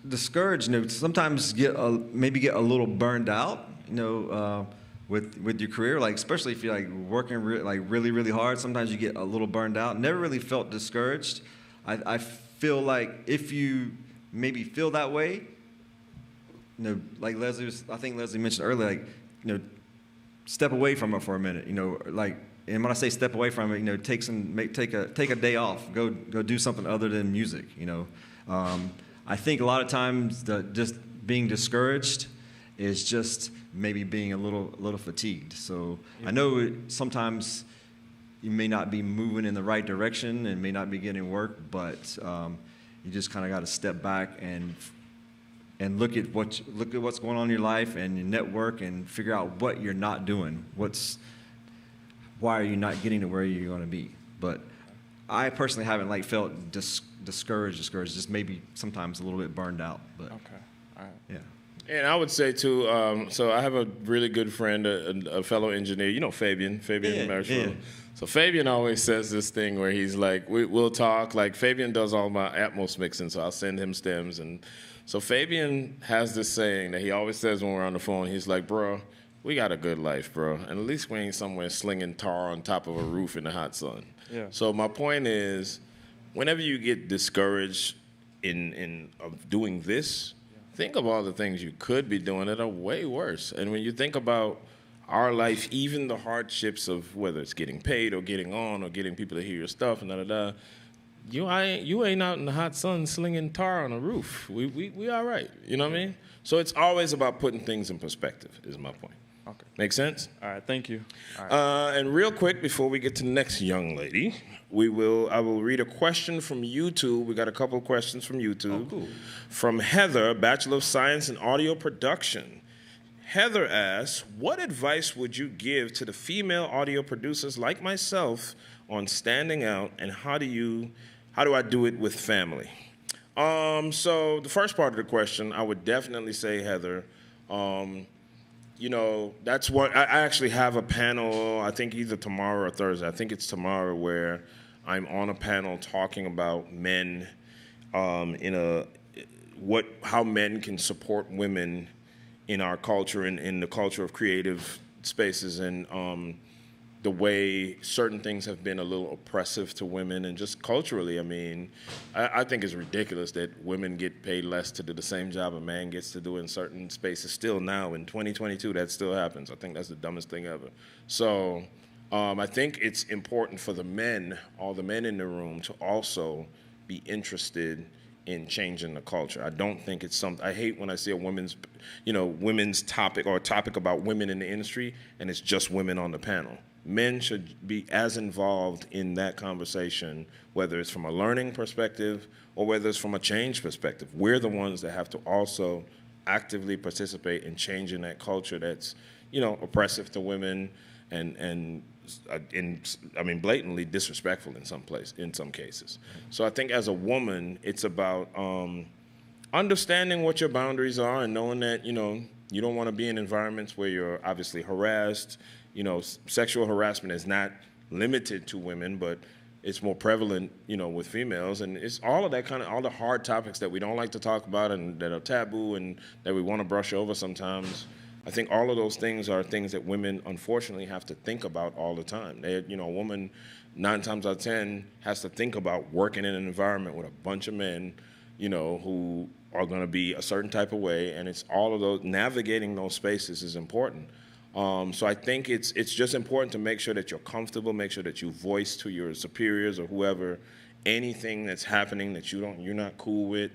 [SPEAKER 2] discouraged. You know, sometimes maybe get a little burned out. You know, with your career, like especially if you're like working really hard. Sometimes you get a little burned out. Never really felt discouraged. I feel like if you maybe feel that way, you know, like I think Leslie mentioned earlier, like, you know, step away from it for a minute. You know, like, and when I say step away from it, you know, take a day off. Go do something other than music. You know. I think a lot of times just being discouraged is just maybe being a little fatigued. So I know sometimes you may not be moving in the right direction and may not be getting work, but you just kind of got to step back and look at what's going on in your life and your network and figure out what you're not doing. Why are you not getting to where you're going to be? But I personally haven't felt discouraged, just maybe sometimes a little bit burned out. But
[SPEAKER 11] okay, all right,
[SPEAKER 2] yeah.
[SPEAKER 3] And I would say too. So I have a really good friend, a fellow engineer. You know Fabian Marshall. Yeah. So Fabian always says this thing where he's like, we'll talk. Like Fabian does all my Atmos mixing, so I'll send him stems. And so Fabian has this saying that he always says when we're on the phone. He's like, bro, we got a good life, bro, and at least we ain't somewhere slinging tar on top of a roof in the hot sun.
[SPEAKER 11] Yeah.
[SPEAKER 3] So my point is, whenever you get discouraged in doing this, think of all the things you could be doing that are way worse. And when you think about our life, even the hardships of whether it's getting paid or getting on or getting people to hear your stuff and da-da-da, you ain't out in the hot sun slinging tar on a roof. We all right. You know what I mean? So it's always about putting things in perspective is my point.
[SPEAKER 11] Okay.
[SPEAKER 3] Make sense?
[SPEAKER 11] All right, thank you. All right.
[SPEAKER 3] And real quick, before we get to the next young lady, I will read a question from YouTube. We got a couple of questions from YouTube.
[SPEAKER 2] Oh, cool.
[SPEAKER 3] From Heather, Bachelor of Science in Audio Production. Heather asks, what advice would you give to the female audio producers like myself on standing out, and how do I do it with family? So the first part of the question, I would definitely say, Heather, you know, that's what I actually have a panel, I think either tomorrow or Thursday. I think it's tomorrow, where I'm on a panel talking about men how men can support women in our culture and in the culture of creative spaces, and the way certain things have been a little oppressive to women, and just culturally, I mean, I think it's ridiculous that women get paid less to do the same job a man gets to do in certain spaces. Still now, in 2022, that still happens. I think that's the dumbest thing ever. So I think it's important for the men, all the men in the room, to also be interested in changing the culture. I don't think it's something, I hate when I see a women's topic or a topic about women in the industry and it's just women on the panel. Men should be as involved in that conversation, whether it's from a learning perspective or whether it's from a change perspective. We're the ones that have to also actively participate in changing that culture that's, you know, oppressive to women and I mean, blatantly disrespectful in some cases. So I think as a woman, it's about understanding what your boundaries are and knowing that, you know, you don't want to be in environments where you're obviously harassed. You know, sexual harassment is not limited to women, but it's more prevalent, you know, with females. And it's all of that kind of, all the hard topics that we don't like to talk about and that are taboo and that we want to brush over sometimes. I think all of those things are things that women, unfortunately, have to think about all the time. You know, a woman, 9 times out of 10, has to think about working in an environment with a bunch of men, you know, who are going to be a certain type of way. And it's all of those, navigating those spaces is important. So I think it's just important to make sure that you're comfortable, make sure that you voice to your superiors or whoever anything that's happening that you're not cool with,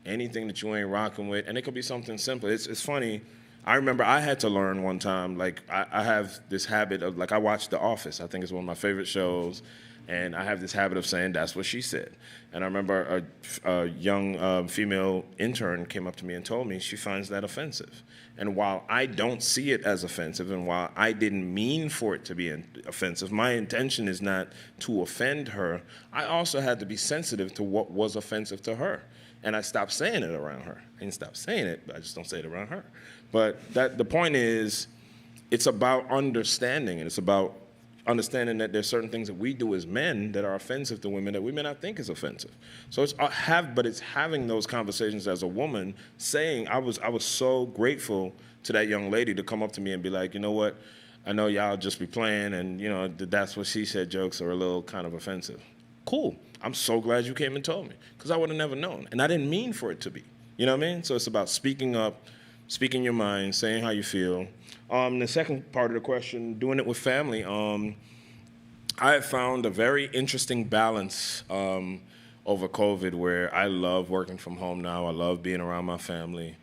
[SPEAKER 3] anything that you ain't rocking with, and it could be something simple. It's funny. I remember I had to learn one time, like, I have this habit of, like, I watch The Office. I think it's one of my favorite shows. And I have this habit of saying, that's what she said. And I remember a young female intern came up to me and told me she finds that offensive. And while I don't see it as offensive, and while I didn't mean for it to be offensive, my intention is not to offend her, I also had to be sensitive to what was offensive to her. And I stopped saying it around her. I didn't stop saying it, but I just don't say it around her. But the point is, it's about understanding, and it's about understanding that there's certain things that we do as men that are offensive to women that we may not think is offensive. So it's having those conversations as a woman, saying, I was so grateful to that young lady to come up to me and be like, you know what, I know y'all just be playing, and you know, that's what she said jokes are a little kind of offensive. Cool. I'm so glad you came and told me, because I would have never known. And I didn't mean for it to be. You know what I mean? So it's about speaking up, speaking your mind, saying how you feel. The second part of the question, doing it with family, I have found a very interesting balance over COVID where I love working from home now. I love being around my family.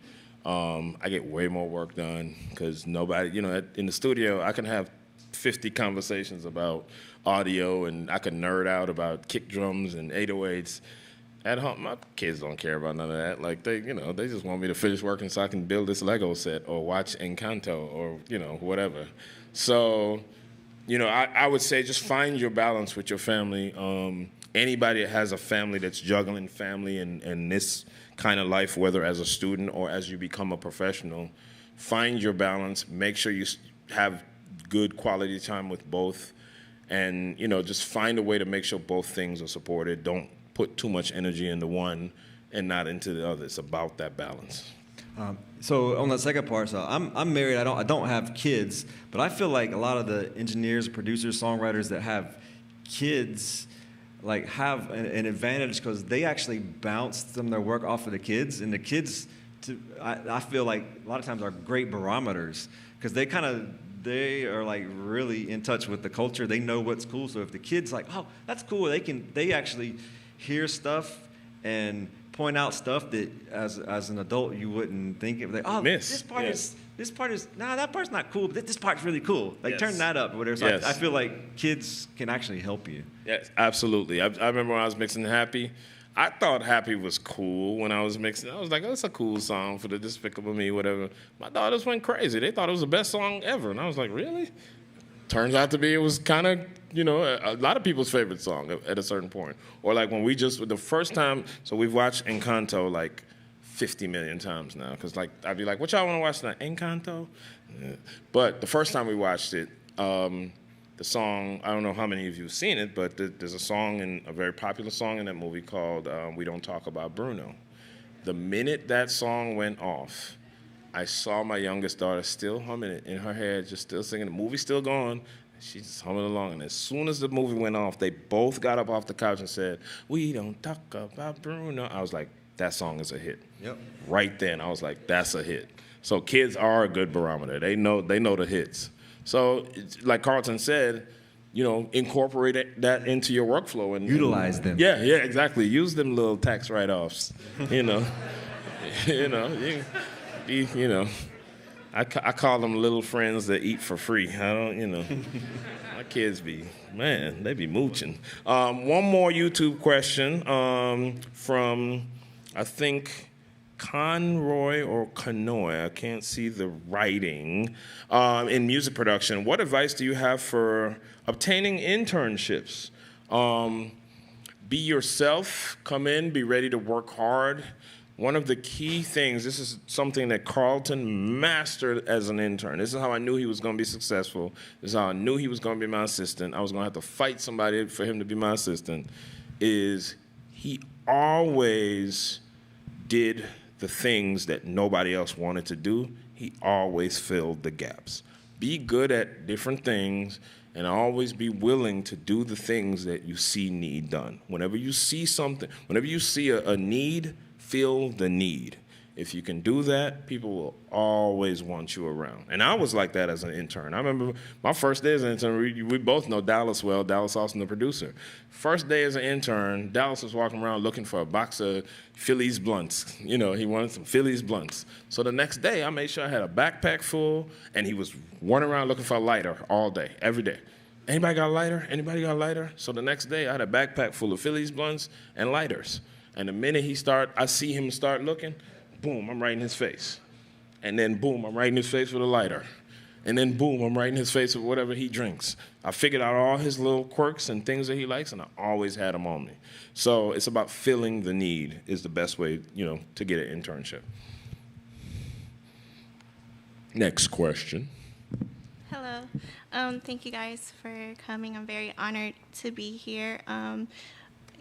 [SPEAKER 3] I get way more work done because nobody, you know, in the studio, I can have 50 conversations about audio, and I can nerd out about kick drums and 808s. At home, my kids don't care about none of that. Like, they just want me to finish working so I can build this Lego set or watch Encanto or, you know, whatever. So, you know, I would say just find your balance with your family. Anybody that has a family that's juggling family and this kind of life, whether as a student or as you become a professional, find your balance. Make sure you have good quality time with both. And, you know, just find a way to make sure both things are supported. Don't put too much energy into one and not into the other. It's about that balance.
[SPEAKER 2] So on the second part, so I'm married. I don't have kids, but I feel like a lot of the engineers, producers, songwriters that have kids like have an advantage because they actually bounce some of their work off of the kids, and the kids, I feel like a lot of times are great barometers because they are like really in touch with the culture. They know what's cool. So if the kid's like, oh, that's cool, they actually hear stuff and point out stuff that as an adult you wouldn't think of. Like, oh, this part is that part's not cool, but this part's really cool. Like, turn that up or whatever. So I feel like kids can actually help you. Yes,
[SPEAKER 3] absolutely. I remember when I was mixing Happy, I thought Happy was cool when I was mixing. I was like, oh, that's a cool song for the Despicable Me, whatever. My daughters went crazy. They thought it was the best song ever. And I was like, really? Turns out to be it was kind of, you know, a lot of people's favorite song at a certain point. Or like when the first time, so we've watched Encanto like 50 million times now. Because like, I'd be like, what y'all want to watch tonight? Encanto? Yeah. But the first time we watched it, the song, I don't know how many of you have seen it, but there's a very popular song in that movie called We Don't Talk About Bruno. The minute that song went off, I saw my youngest daughter still humming it in her head, just still singing. The movie's still going. She's just humming along. And as soon as the movie went off, they both got up off the couch and said, we don't talk about Bruno. I was like, that song is a hit. Yep. Right then, I was like, that's a hit. So kids are a good barometer. They know the hits. So like Carlton said, you know, incorporate that into your workflow. And utilize them. Yeah, exactly. Use them little tax write-offs, you know. You know, I call them little friends that eat for free. I don't, you know, my kids they be mooching. One more YouTube question from, I think, Conroy or Canoy. I can't see the writing. In music production, what advice do you have for obtaining internships? Be yourself, come in, be ready to work hard. One of the key things, this is something that Carlton mastered as an intern. This is how I knew he was going to be successful. This is how I knew he was going to be my assistant. I was going to have to fight somebody for him to be my assistant, is he always did the things that nobody else wanted to do. He always filled the gaps. Be good at different things and always be willing to do the things that you see need done. Whenever you see something, whenever you see a need, fill the need. If you can do that, people will always want you around. And I was like that as an intern. I remember my first day as an intern, we both know Dallas well, Dallas Austin, the producer. First day as an intern, Dallas was walking around looking for a box of Phillies blunts. You know, he wanted some Phillies blunts. So the next day, I made sure I had a backpack full, and he was running around looking for a lighter all day, every day. Anybody got a lighter? Anybody got a lighter? So the next day, I had a backpack full of Phillies blunts and lighters. And the minute I see him start looking, boom, I'm right in his face. And then boom, I'm right in his face with a lighter. And then boom, I'm right in his face with whatever he drinks. I figured out all his little quirks and things that he likes, and I always had them on me. So it's about filling the need is the best way, to get an internship. Next question.
[SPEAKER 12] Hello. Thank you guys for coming. I'm very honored to be here.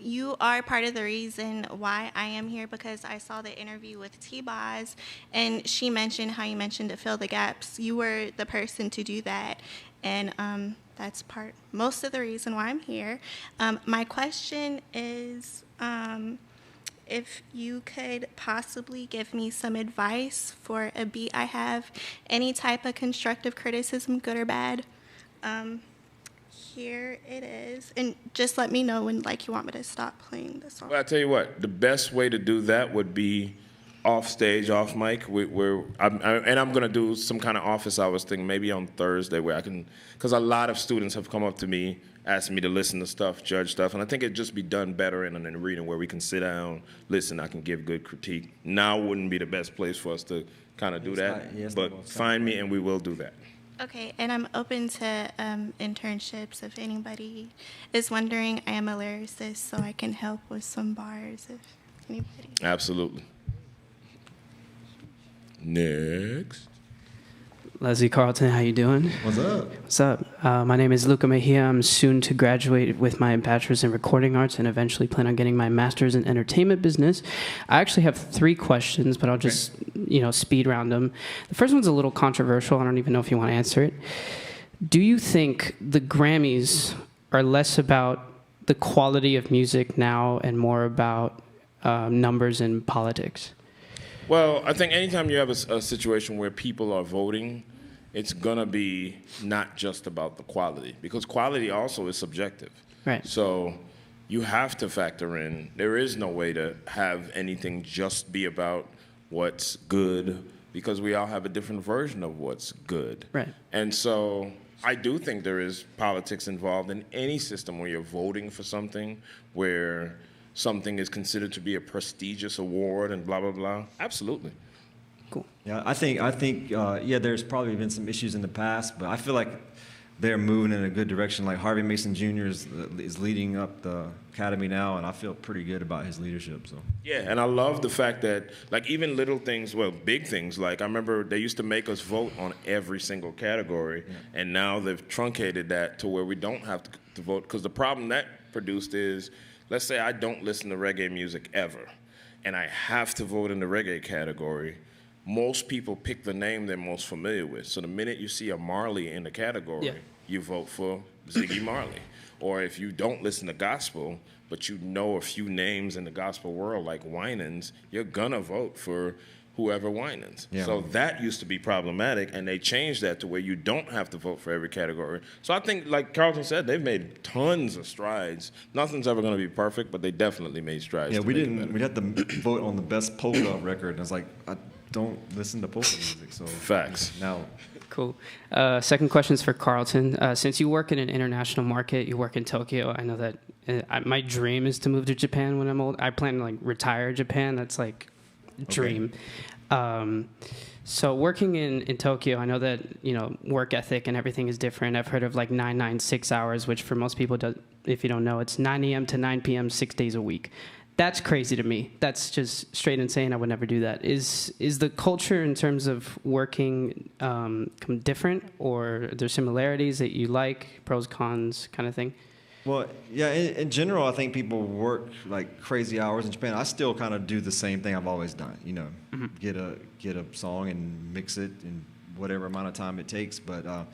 [SPEAKER 12] You are part of the reason why I am here, because I saw the interview with T-Boz, and she mentioned how you mentioned to fill the gaps. You were the person to do that, and that's most of the reason why I'm here. My question is, if you could possibly give me some advice for a beat I have, any type of constructive criticism, good or bad. Here it is, and just let me know when you want me to stop playing the song.
[SPEAKER 3] Well, I tell you what, the best way to do that would be off stage, off mic. I'm going to do some kind of office hours thing, maybe on Thursday, where I can, because a lot of students have come up to me, asking me to listen to stuff, judge stuff, and I think it'd just be done better in an arena where we can sit down, listen, I can give good critique. Now wouldn't be the best place for us to kind of do that, but find me and we will do that.
[SPEAKER 12] Okay, and I'm open to internships if anybody is wondering. I am a lyricist, so I can help with some bars if anybody.
[SPEAKER 3] Absolutely. Next.
[SPEAKER 13] Leslie Carlton, how you doing?
[SPEAKER 1] What's up?
[SPEAKER 13] What's up? My name is Luca Mejia. I'm soon to graduate with my bachelor's in recording arts and eventually plan on getting my master's in entertainment business. I actually have 3 questions, but I'll just, speed round them. The first one's a little controversial. I don't even know if you want to answer it. Do you think the Grammys are less about the quality of music now and more about numbers and politics?
[SPEAKER 3] Well, I think anytime you have a situation where people are voting, it's going to be not just about the quality, because quality also is subjective.
[SPEAKER 13] Right.
[SPEAKER 3] So you have to factor in, there is no way to have anything just be about what's good, because we all have a different version of what's good.
[SPEAKER 13] Right.
[SPEAKER 3] And so I do think there is politics involved in any system where you're voting for something, where something is considered to be a prestigious award and blah, blah, blah. Absolutely.
[SPEAKER 13] Cool.
[SPEAKER 2] Yeah, I think, there's probably been some issues in the past, but I feel like they're moving in a good direction. Like Harvey Mason Jr. is leading up the academy now, and I feel pretty good about his leadership. So.
[SPEAKER 3] Yeah, and I love the fact that, even little things, big things, I remember they used to make us vote on every single category, and now they've truncated that to where we don't have to vote, because the problem that produced is, let's say I don't listen to reggae music ever, and I have to vote in the reggae category. Most people pick the name they're most familiar with. So the minute you see a Marley in the category, you vote for Ziggy Marley. Or if you don't listen to gospel, but you know a few names in the gospel world like Winans, you're gonna vote for whoever Winans.
[SPEAKER 2] Yeah.
[SPEAKER 3] So that used to be problematic, and they changed that to where you don't have to vote for every category. So I think, like Carlton said, they've made tons of strides. Nothing's ever going to be perfect, but they definitely made strides.
[SPEAKER 2] Yeah, we had to vote on the best polka record, and I was like, I don't listen to polka music, so.
[SPEAKER 3] Facts.
[SPEAKER 2] Now.
[SPEAKER 13] Cool. Second question is for Carlton. Since you work in an international market, you work in Tokyo, I know that my dream is to move to Japan when I'm old. I plan to retire Japan. That's dream. So working in Tokyo, I know that work ethic and everything is different. I've heard of 996 hours, which for most people, if you don't know, it's 9 a.m. to 9 p.m. 6 days a week. That's crazy to me. That's just straight insane. I would never do that. Is the culture in terms of working different, or are there similarities that you like, pros, cons kind of thing?
[SPEAKER 2] Well, yeah, in general, I think people work crazy hours in Japan. I still kind of do the same thing I've always done, get a song and mix it in whatever amount of time it takes. But I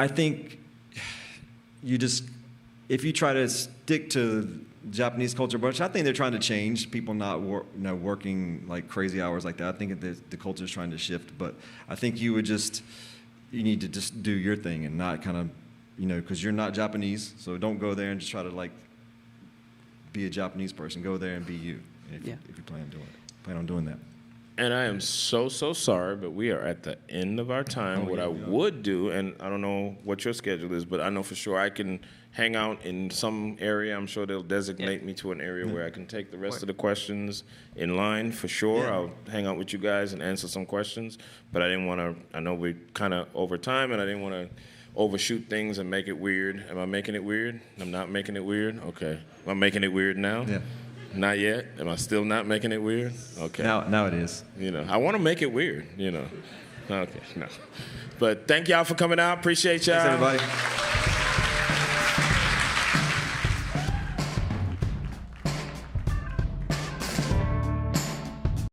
[SPEAKER 2] think you just if you try to stick to Japanese culture, which I think they're trying to change, people not working like crazy hours like that. I think the culture is trying to shift, but I think you need to just do your thing and not kind of, because you're not Japanese, so don't go there and just try to like be a Japanese person. Go there and be you if you plan on doing that.
[SPEAKER 3] And I am so sorry, but we are at the end of our time. What I would do, and I don't know what your schedule is, but I know for sure I can hang out in some area. I'm sure they'll designate me to an area where I can take the rest of the questions in line for sure. I'll hang out with you guys and answer some questions. But I didn't want to, I know we're kind of over time, and I didn't want to overshoot things and make it weird. Am I making it weird? I'm not making it weird? Okay. Am I making it weird now?
[SPEAKER 2] Yeah.
[SPEAKER 3] Not yet? Am I still not making it weird? Okay.
[SPEAKER 2] Now it is.
[SPEAKER 3] I want to make it weird, Okay, no. But thank y'all for coming out. Appreciate y'all.
[SPEAKER 2] Thanks, everybody.